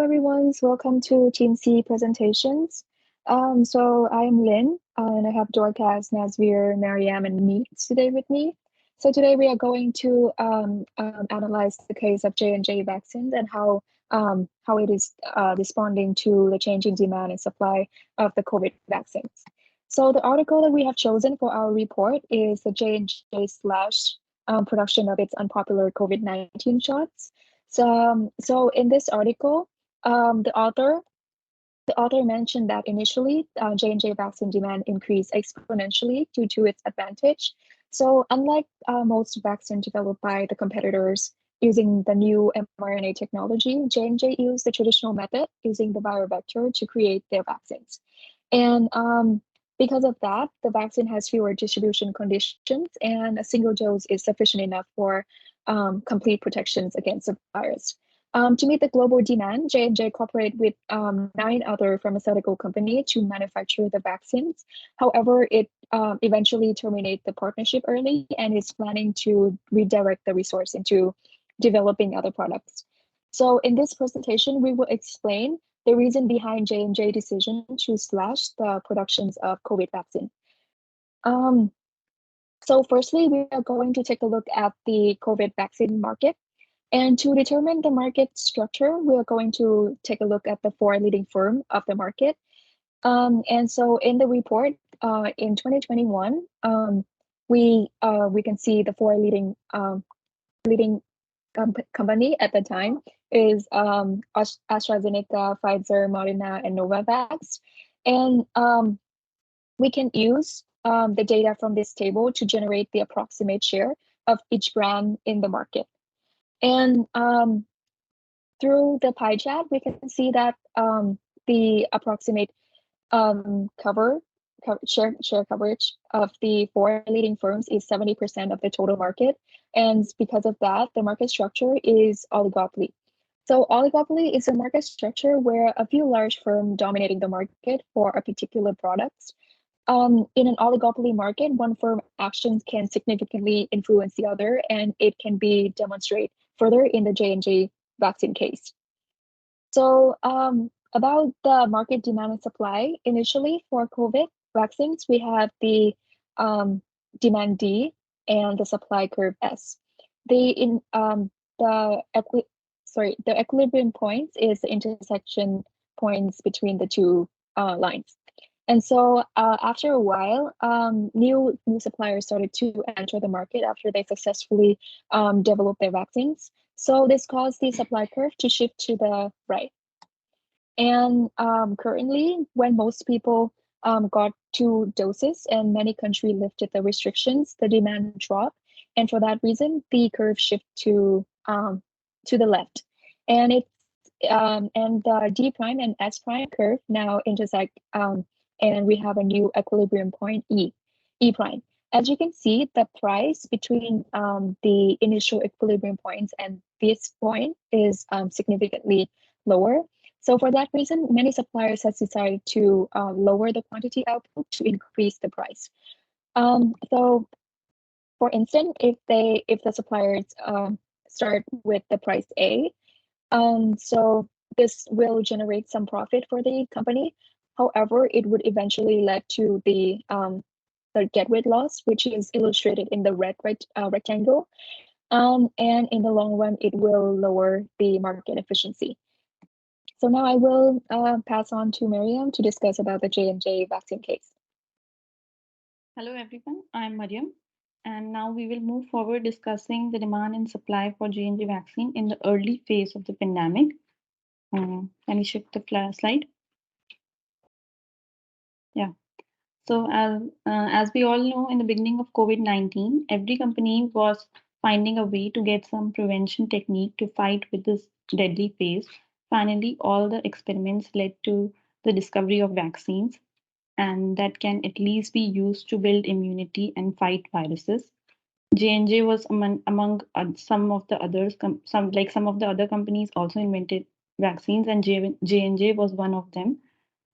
everyone. Welcome to Team C presentations. So I'm Lynn, and I have Dorcas, Nazvir, Mariam, and Neat today with me. So today we are going to analyze the case of J&J vaccines and how it is responding to the changing demand and supply of the COVID vaccines. So the article that we have chosen for our report is the J&J slash production of its unpopular COVID-19 shots. So in this article, the author mentioned that initially J&J vaccine demand increased exponentially due to its advantage. So unlike most vaccines developed by the competitors using the new mRNA technology, J&J used the traditional method using the viral vector to create their vaccines. And because of that, the vaccine has fewer distribution conditions and a single dose is sufficient enough for complete protections against the virus. To meet the global demand, J&J cooperated with 9 other pharmaceutical companies to manufacture the vaccines. However, it eventually terminated the partnership early and is planning to redirect the resource into developing other products. So in this presentation, we will explain the reason behind J&J decision to slash the productions of COVID vaccine. So firstly, we are going to take a look at the COVID vaccine market. And to determine the market structure, we are going to take a look at the 4 leading firms of the market. And so in the report, in 2021, we can see the 4 leading company at the time is AstraZeneca, Pfizer, Moderna, and Novavax. And we can use the data from this table to generate the approximate share of each brand in the market. And through the pie chart, we can see that the approximate share coverage of the 4 leading firms is 70% of the total market. And because of that, the market structure is oligopoly. So oligopoly is a market structure where a few large firms dominating the market for a particular product. In an oligopoly market, one firm actions can significantly influence the other, and it can be demonstrated further in the J&J vaccine case. So about the market demand and supply, initially for COVID vaccines, we have the demand D and the supply curve S. The equilibrium points is the intersection points between the two lines. And so after a while, new suppliers started to enter the market after they successfully developed their vaccines. So this caused the supply curve to shift to the right. And currently, when most people got 2 doses and many countries lifted the restrictions, the demand dropped. And for that reason, the curve shift to the left. And and the D prime and S prime curve now intersect, and we have a new equilibrium point E prime. As you can see, the price between the initial equilibrium points and this point is significantly lower. So for that reason, many suppliers have decided to lower the quantity output to increase the price. So for instance, if the suppliers start with the price A, so this will generate some profit for the company. However, it would eventually lead to the deadweight loss, which is illustrated in the red rectangle. And in the long run, it will lower the market efficiency. So now I will pass on to Mariam to discuss about the J&J vaccine case. Hello everyone, I'm Mariam, and now we will move forward discussing the demand and supply for J&J vaccine in the early phase of the pandemic. Can you shift the slide? Yeah. So as we all know, in the beginning of COVID-19, every company was finding a way to get some prevention technique to fight with this deadly phase. Finally, all the experiments led to the discovery of vaccines, and that can at least be used to build immunity and fight viruses. J&J was among some of the others. Some of the other companies also invented vaccines, and J&J was one of them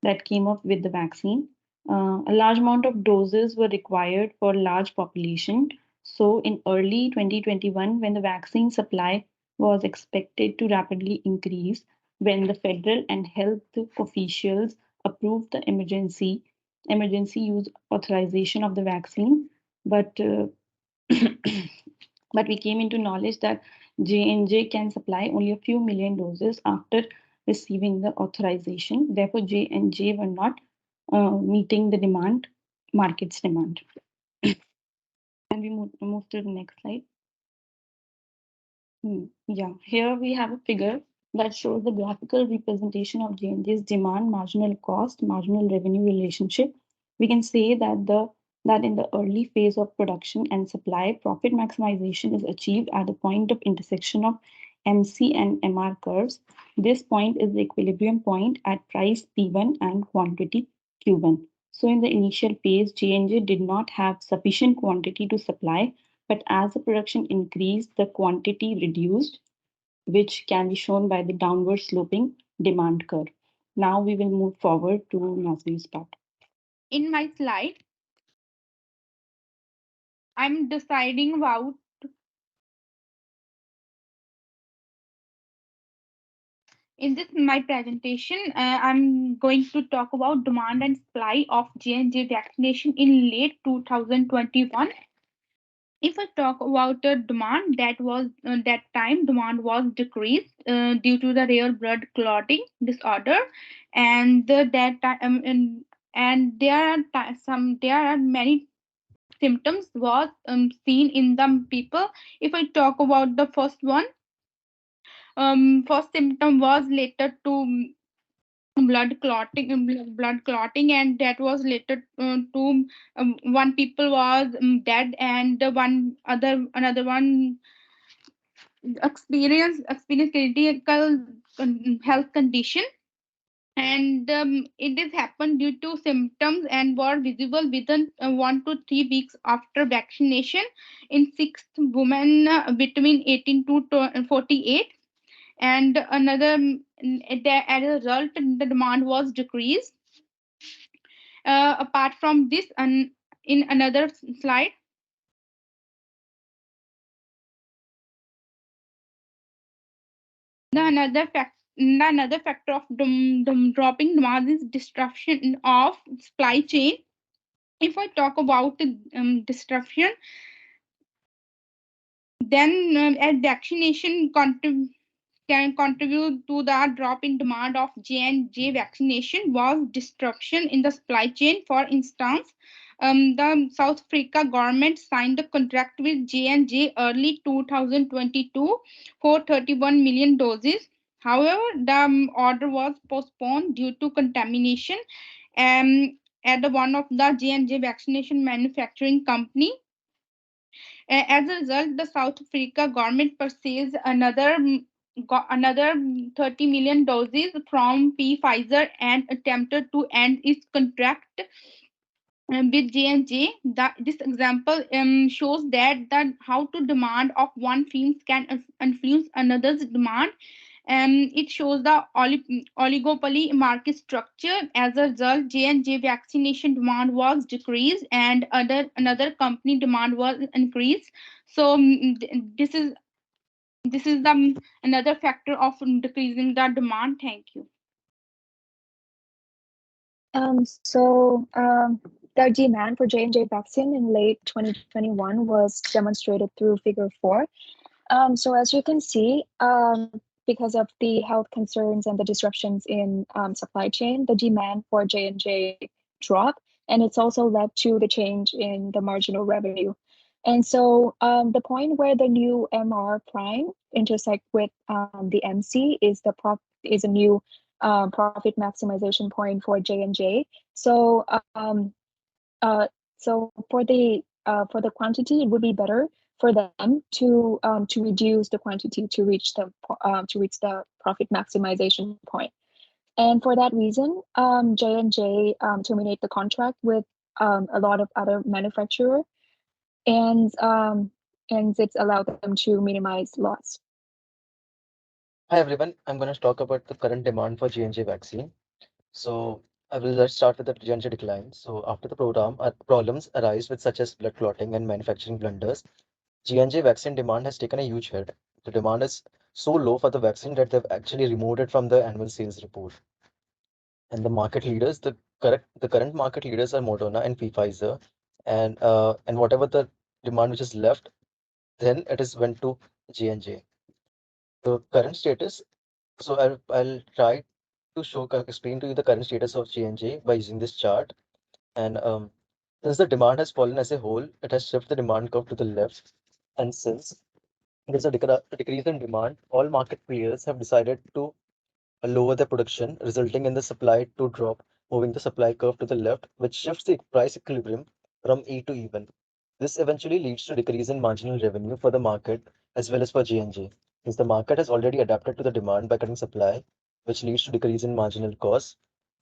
that came up with the vaccine. A large amount of doses were required for a large population. So in early 2021, when the vaccine supply was expected to rapidly increase, when the federal and health officials approved the emergency use authorization of the vaccine. But but we came into knowledge that J&J can supply only a few million doses after receiving the authorization. Therefore, J&J were not meeting the market's demand. And we move to the next slide. Yeah, here we have a figure that shows the graphical representation of J&J's demand, marginal cost, marginal revenue relationship. We can say that in the early phase of production and supply, profit maximization is achieved at the point of intersection of MC and MR curves. This point is the equilibrium point at price P1 and quantity Q1. So in the initial phase, J&J did not have sufficient quantity to supply, but as the production increased, the quantity reduced, which can be shown by the downward sloping demand curve. Now we will move forward to Nazri's part. In my slide, I'm deciding about in this my presentation, I'm going to talk about demand and supply of J&J vaccination in late 2021. If I talk about the demand, that time demand was decreased due to the rare blood clotting disorder, and that time and there are many symptoms was seen in the people. If I talk about the first one, first symptom was later to blood clotting, and that was later to one people was dead, and the one other another one experience critical health condition, and it is happened due to symptoms and were visible within 1 to 3 weeks after vaccination in sixth women between 18 to 48, and as a result the demand was decreased. Apart from this, in another slide, the another factor of dropping demand is disruption of supply chain. If I talk about disruption, then as vaccination can contribute to the drop in demand of J&J vaccination was disruption in the supply chain. For instance, the South Africa government signed a contract with J&J early 2022 for 31 million doses. However, the order was postponed due to contamination at one of the J&J vaccination manufacturing company. As a result, the South Africa government purchased another 30 million doses from Pfizer and attempted to end its contract with J&J. This example shows that how to demand of one firm can influence another's demand. It shows the oligopoly market structure. As a result, J&J vaccination demand was decreased and another company demand was increased. So this is the another factor of decreasing the demand. Thank you. The demand for J&J vaccine in late 2021 was demonstrated through Figure 4. So as you can see, because of the health concerns and the disruptions in supply chain, the demand for J&J dropped, and it's also led to the change in the marginal revenue. And so the point where the new MR prime intersect with the MC is a new profit maximization point for J&J. So so for the quantity, it would be better for them to reduce the quantity to reach the profit maximization point. And for that reason, J&J terminate the contract with a lot of other manufacturer, and it's allowed them to minimize loss. Hi everyone, I'm going to talk about the current demand for J&J vaccine. So I will just start with the J&J decline. So after the problems arise with such as blood clotting and manufacturing blunders, J&J vaccine demand has taken a huge hit. The demand is so low for the vaccine that they've actually removed it from the annual sales report. And the market leaders, the current market leaders are Moderna and Pfizer, and whatever the demand which is left, then it is went to J&J. The current status. So I'll try to explain to you the current status of J&J by using this chart. And since the demand has fallen as a whole, it has shifted the demand curve to the left. And since there's a decrease in demand, all market players have decided to lower their production, resulting in the supply to drop, moving the supply curve to the left, which shifts the price equilibrium from E to even. This eventually leads to decrease in marginal revenue for the market as well as for J&J, since the market has already adapted to the demand by cutting supply, which leads to decrease in marginal costs.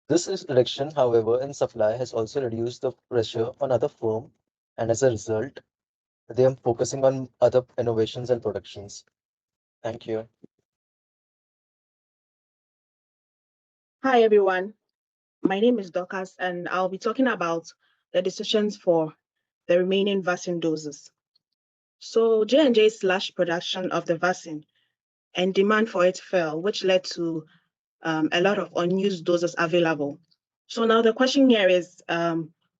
This is reduction, however, in supply has also reduced the pressure on other firms, and as a result, they are focusing on other innovations and productions. Thank you. Hi everyone, my name is Dorcas and I'll be talking about the decisions for the remaining vaccine doses. So J&J slashed production of the vaccine and demand for it fell, which led to a lot of unused doses available. So now the question here is,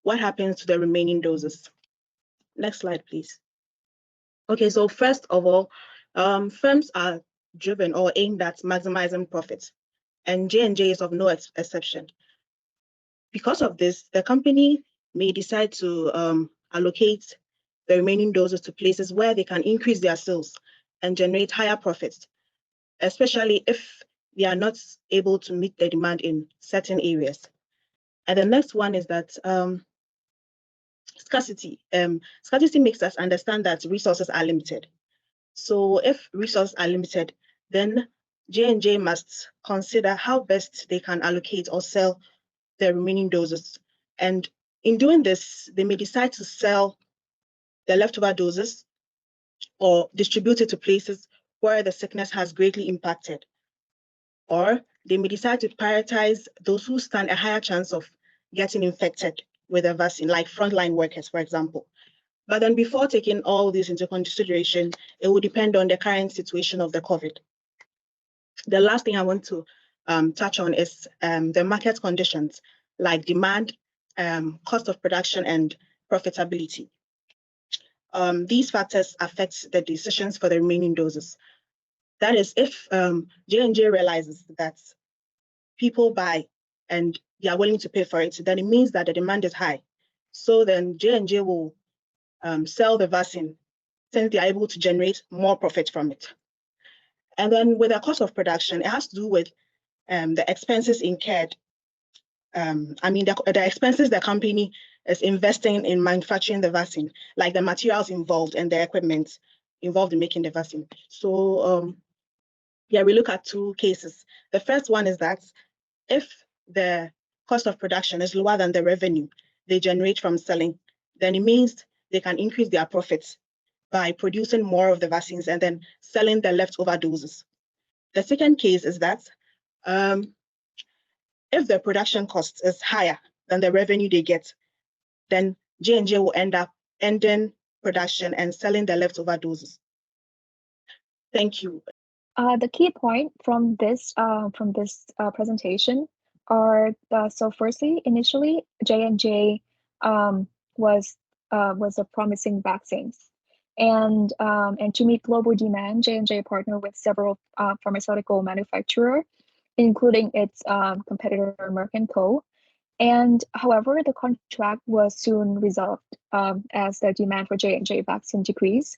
what happens to the remaining doses? Next slide, please. Okay, so first of all, firms are driven or aimed at maximizing profits, and J&J is of no exception. Because of this, the company may decide to allocate the remaining doses to places where they can increase their sales and generate higher profits, especially if they are not able to meet the demand in certain areas. And the next one is that scarcity. Scarcity makes us understand that resources are limited. So if resources are limited, then J&J must consider how best they can allocate or sell the remaining doses. And in doing this, they may decide to sell the leftover doses or distribute it to places where the sickness has greatly impacted. Or they may decide to prioritize those who stand a higher chance of getting infected with the vaccine, like frontline workers, for example. But then before taking all this into consideration, it will depend on the current situation of the COVID. The last thing I want to touch on is the market conditions, like demand, cost of production, and profitability. These factors affect the decisions for the remaining doses. That is, if J&J realizes that people buy and they are willing to pay for it, then it means that the demand is high. So then J&J will sell the vaccine since they are able to generate more profit from it. And then with the cost of production, it has to do with the expenses incurred. The expenses the company is investing in manufacturing the vaccine, like the materials involved and the equipment involved in making the vaccine. So we look at two cases. The first one is that if the cost of production is lower than the revenue they generate from selling, then it means they can increase their profits by producing more of the vaccines and then selling the leftover doses. The second case is that if the production cost is higher than the revenue they get, then J&J will end up ending production and selling the leftover doses. Thank you. The key point from this presentation are so firstly, initially J&J was a promising vaccines, and to meet global demand, J&J partnered with several pharmaceutical manufacturers, including its competitor Merck and Co. And however, the contract was soon resolved as the demand for J&J vaccine decreased.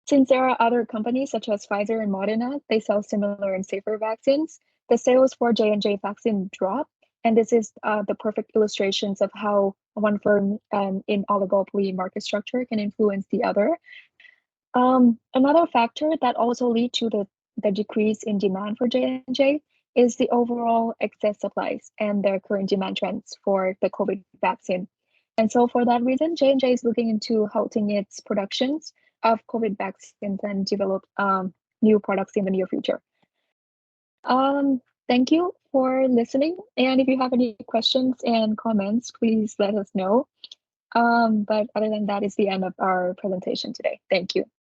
Since there are other companies such as Pfizer and Moderna, they sell similar and safer vaccines, the sales for J&J vaccine dropped. And this is the perfect illustrations of how one firm in oligopoly market structure can influence the other. Another factor that also lead to the decrease in demand for J&J is the overall excess supplies and their current demand trends for the COVID vaccine. And so for that reason, J&J is looking into halting its productions of COVID vaccines and develop new products in the near future. Thank you for listening. And if you have any questions and comments, please let us know. But other than that, it's the end of our presentation today. Thank you.